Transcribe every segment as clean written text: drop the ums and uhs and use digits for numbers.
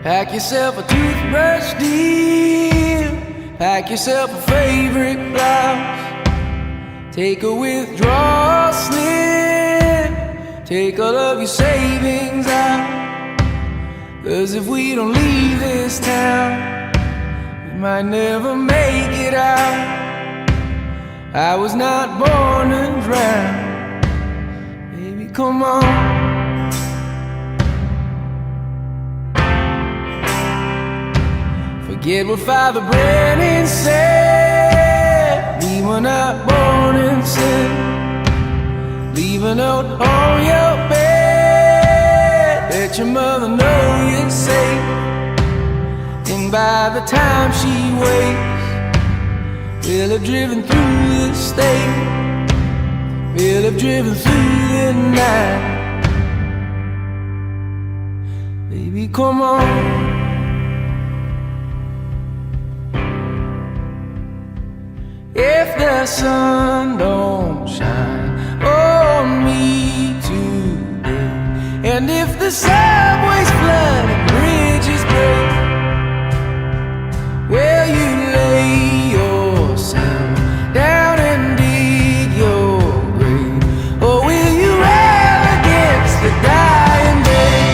Pack yourself a toothbrush, dear. Pack yourself a favorite blouse. Take a withdrawal slip. Take all of your savings out. 'Cause if we don't leave this town, we might never make it out. I was not born to drown. Baby, come on. Forget what Father Brennan said. We were not born in sin. Leave a note on your bed. Let your mother know you're safe. And by the time she wakes, we'll have driven through the state. We'll have driven through the night. Baby, come on. If the sun don't shine on me today, and if the subways flood and bridges break, will you lay yourself down and dig your grave? Or will you rail against the dying day?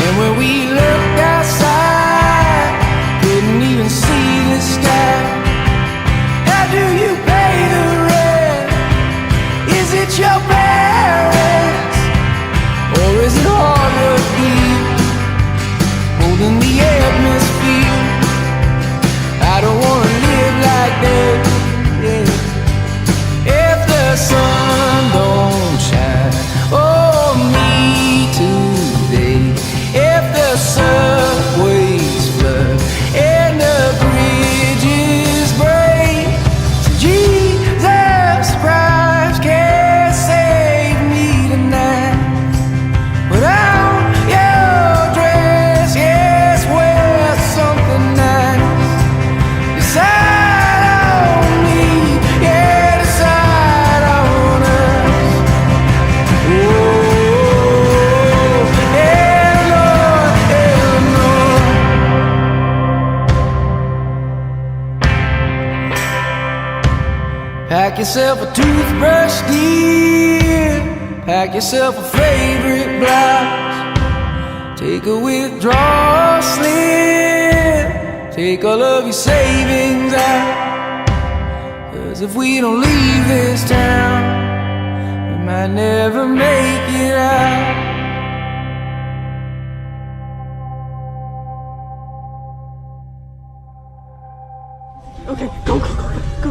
And when we looked outside, couldn't even see the sky. How do you pay the rent? Is it your parents? Or is it hard work here, holding the atmosphere? I don't wanna live like that, yeah. If the sun don't shine on me today, if the subways flood and the bridges break, Jesus Christ can't save me tonight. Put on your dress, yes, wear something nice. Decide on me, yeah, decide on us. Oh, Lord, Lord. Pack yourself a toothbrush, dear. Pack yourself a favorite blouse. Take a withdrawal slip. Take all of your savings out. 'Cause if we don't leave this town, we might never make it out. Okay, go, go, go, go.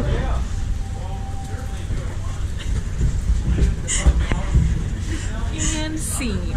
And scene.